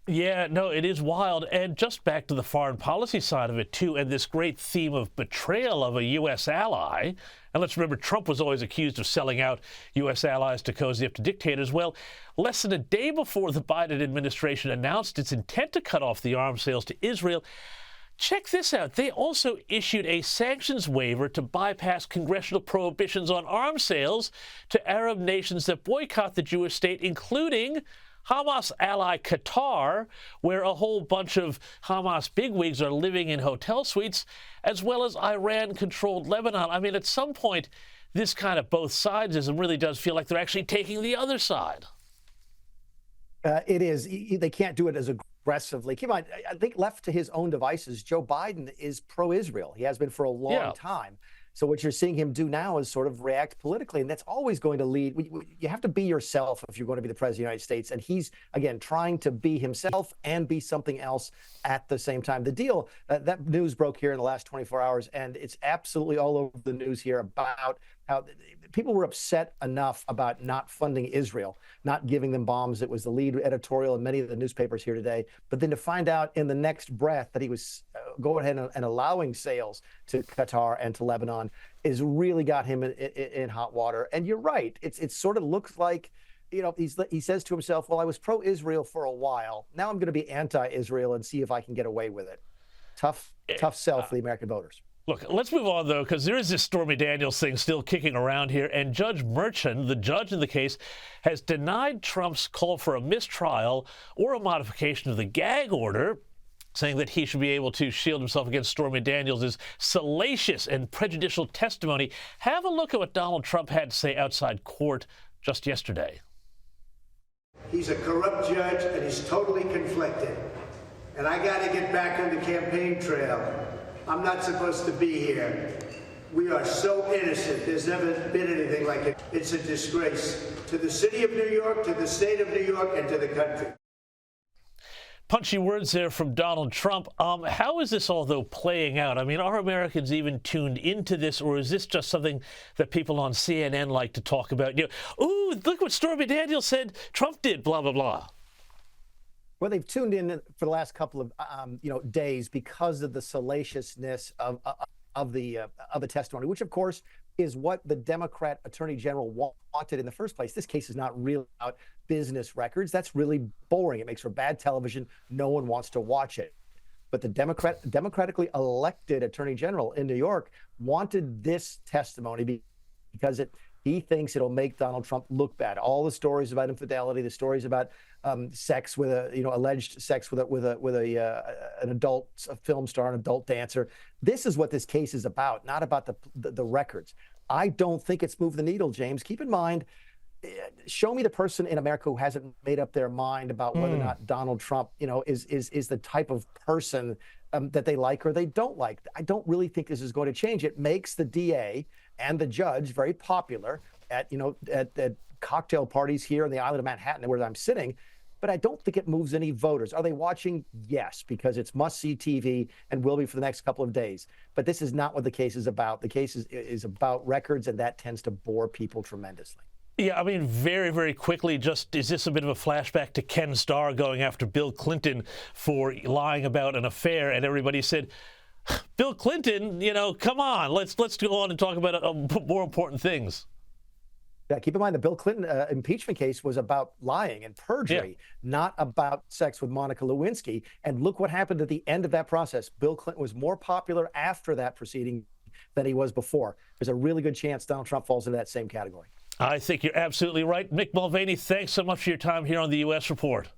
Yeah, no, it is wild. And just back to the foreign policy side of it, too, and this great theme of betrayal of a U.S. ally. And let's remember, Trump was always accused of selling out U.S. allies to cozy up to dictators. Well, less than a day before the Biden administration announced its intent to cut off the arms sales to Israel, check this out. They also issued a sanctions waiver to bypass congressional prohibitions on arms sales to Arab nations that boycott the Jewish state, including Hamas ally Qatar, where a whole bunch of Hamas bigwigs are living in hotel suites, as well as Iran-controlled Lebanon. I mean, at some point, this kind of both sidesism really does feel like they're actually taking the other side. It is. They can't do it as aggressively. Keep in mind, I think left to his own devices, Joe Biden is pro-Israel. He has been for a long time. So what you're seeing him do now is sort of react politically, and that's always going to lead. You have to be yourself if you're going to be the president of the United States. And he's, again, trying to be himself and be something else at the same time. The deal, that news broke here in the last 24 hours, and it's absolutely all over the news here about how people were upset enough about not funding Israel, not giving them bombs. It was the lead editorial in many of the newspapers here today. But then to find out in the next breath that he was going ahead and allowing sales to Qatar and to Lebanon is really got him in hot water. And you're right. It sort of looks like, you know, he says to himself, well, I was pro-Israel for a while. Now I'm going to be anti-Israel and see if I can get away with it. Tough sell for the American voters. Look, let's move on, though, because there is this Stormy Daniels thing still kicking around here. And Judge Merchan, the judge in the case, has denied Trump's call for a mistrial or a modification of the gag order, saying that he should be able to shield himself against Stormy Daniels' salacious and prejudicial testimony. Have a look at what Donald Trump had to say outside court just yesterday. He's a corrupt judge, and he's totally conflicted. And I got to get back on the campaign trail. I'm not supposed to be here. We are so innocent. There's never been anything like it. It's a disgrace to the city of New York, to the state of New York, and to the country. Punchy words there from Donald Trump. How is this all, though, playing out? I mean, are Americans even tuned into this, or is this just something that people on CNN like to talk about? You know, ooh, look what Stormy Daniels said Trump did, blah, blah, blah. Well, they've tuned in for the last couple of days because of the salaciousness of the testimony, which of course is what the Democrat Attorney General wanted in the first place. This case is not really about business records. That's really boring. It makes for bad television. No one wants to watch it. But the democratically elected Attorney General in New York wanted this testimony because he thinks it'll make Donald Trump look bad. All the stories about infidelity, the stories about sex with alleged sex with an adult film star, an adult dancer. This is what this case is about, not about the records. I don't think it's moved the needle, James. Keep in mind, show me the person in America who hasn't made up their mind about whether or not Donald Trump, is the type of person that they like or they don't like. I don't really think this is going to change. It makes the DA and the judge very popular at cocktail parties here on the island of Manhattan, where I'm sitting. But I don't think it moves any voters. Are they watching? Yes, because it's must-see TV and will be for the next couple of days. But this is not what the case is about. The case is about records, and that tends to bore people tremendously. Yeah, I mean, very, very quickly, is this a bit of a flashback to Ken Starr going after Bill Clinton for lying about an affair? And everybody said, Bill Clinton, come on, let's go on and talk about more important things. Yeah, keep in mind the Bill Clinton impeachment case was about lying and perjury, not about sex with Monica Lewinsky. And look what happened at the end of that process. Bill Clinton was more popular after that proceeding than he was before. There's a really good chance Donald Trump falls into that same category. I think you're absolutely right. Mick Mulvaney, thanks so much for your time here on the U.S. Report.